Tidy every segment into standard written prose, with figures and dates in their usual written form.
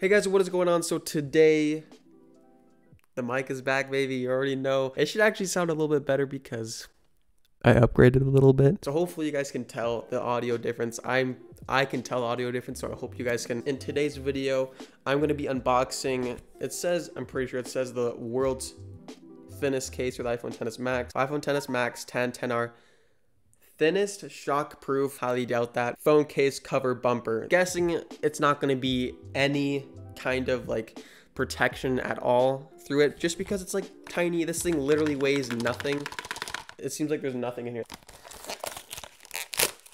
Hey guys, what is going on? So today, the mic is back, baby. You already know. It should actually sound a little bit better because I upgraded a little bit. So hopefully you guys can tell the audio difference. I can tell audio difference, so I hope you guys can. In today's video, I'm going to be unboxing, I'm pretty sure it says the world's thinnest case with iPhone XS Max. iPhone XS Max 10R. Thinnest, shockproof, highly doubt that. Phone case cover bumper. Guessing it's not going to be any kind of like protection at all through it, just because it's like tiny. This thing literally weighs nothing. It seems like there's nothing in here.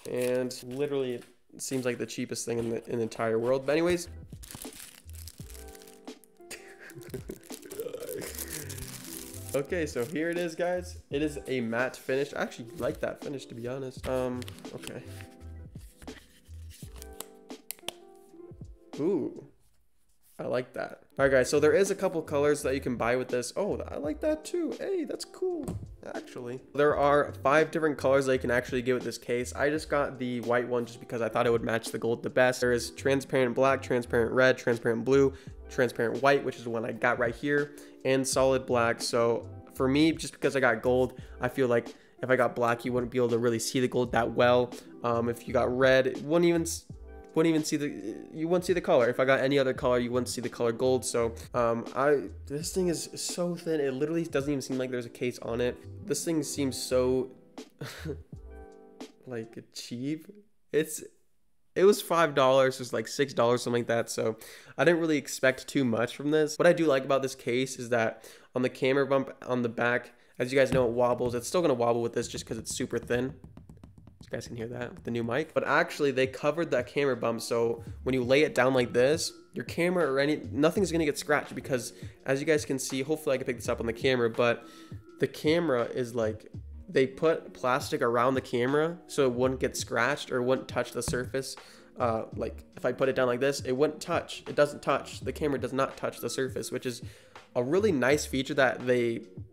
And literally it seems like the cheapest thing in the entire world. But anyways. Okay, so here it is, guys. It is a matte finish. I actually like that finish, to be honest. Okay. Ooh, I like that. All right, guys, so there is a couple colors that you can buy with this. Oh, I like that too. Hey, that's cool, actually. There are 5 different colors that you can actually get with this case. I just got the white one just because I thought it would match the gold the best. There is transparent black, transparent red, transparent blue, transparent white, which is the one I got right here, and solid black. So for me, just because I got gold, I feel like if I got black, you wouldn't be able to really see the gold that well. If you got red, it wouldn't even see the color. If I got any other color, you wouldn't see the color gold. So this thing is so thin, it literally doesn't even seem like there's a case on it. This thing seems so like cheap. It was $5, it was like $6, something like that. So I didn't really expect too much from this. What I do like about this case is that on the camera bump on the back, as you guys know, it wobbles. It's still gonna wobble with this just because it's super thin. You guys can hear that with the new mic. But actually they covered that camera bump, so when you lay it down like this, your camera or nothing's gonna get scratched, because as you guys can see, hopefully I can pick this up on the camera, but the camera is like, they put plastic around the camera so it wouldn't get scratched or wouldn't touch the surface. Like if I put it down like this, it wouldn't touch. It doesn't touch. The camera does not touch the surface, which is a really nice feature that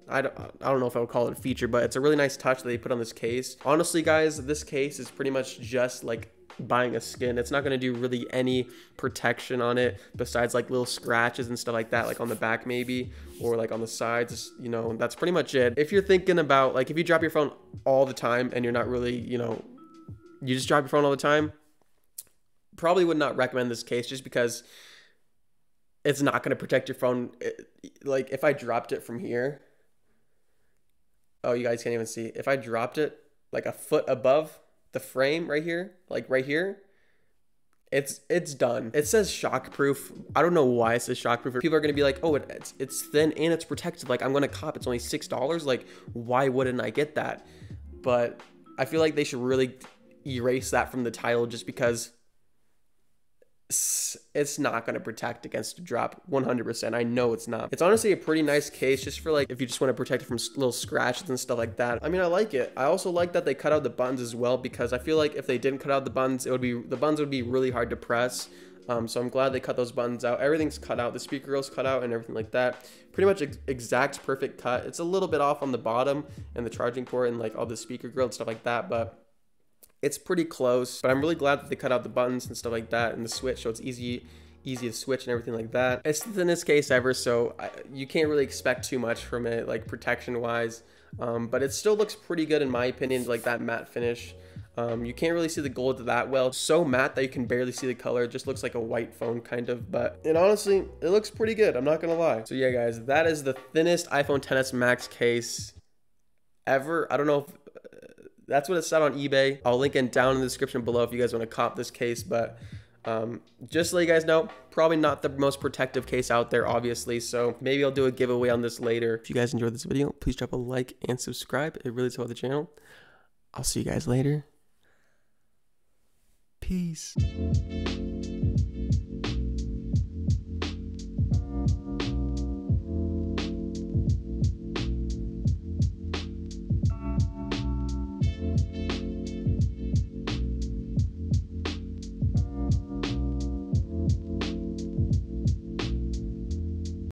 I don't know if I would call it a feature, but it's a really nice touch that they put on this case. Honestly, guys, this case is pretty much just like buying a skin. It's not going to do really any protection on it besides like little scratches and stuff like that, like on the back maybe, or like on the sides, you know. That's pretty much it. If you're thinking about like, if you drop your phone all the time and you're not really, you know, you just drop your phone all the time, probably would not recommend this case, just because it's not going to protect your phone. Like if I dropped it from here, oh, you guys can't even see. If I dropped it like a foot above the frame right here, like right here, it's done. It says shockproof. I don't know why it says shockproof. People are gonna be like, oh, it's thin and it's protected. Like I'm gonna cop. It's only $6. Like why wouldn't I get that? But I feel like they should really erase that from the title, just because it's not going to protect against a drop 100%. I know it's not. It's honestly a pretty nice case, just for like if you just want to protect it from little scratches and stuff like that. I mean, I like it. I also like that they cut out the buttons as well, because I feel like if they didn't cut out the buttons, the buttons would be really hard to press. So I'm glad they cut those buttons out. Everything's cut out. The speaker grill's cut out and everything like that. Pretty much exact perfect cut. It's a little bit off on the bottom and the charging port and like all the speaker grill and stuff like that, but it's pretty close. But I'm really glad that they cut out the buttons and stuff like that and the switch, so it's easy to switch and everything like that. It's the thinnest case ever, so you can't really expect too much from it, like protection wise. But it still looks pretty good in my opinion, like that matte finish. You can't really see the gold that well. It's so matte that you can barely see the color. It just looks like a white phone kind of, but honestly, it looks pretty good. I'm not gonna lie. So yeah, guys, that is the thinnest iPhone XS Max case ever. I don't know if that's what it said on eBay. I'll link it down in the description below if you guys want to cop this case. But just to let you guys know, probably not the most protective case out there, obviously. So maybe I'll do a giveaway on this later. If you guys enjoyed this video, please drop a like and subscribe. It really helps the channel. I'll see you guys later. Peace.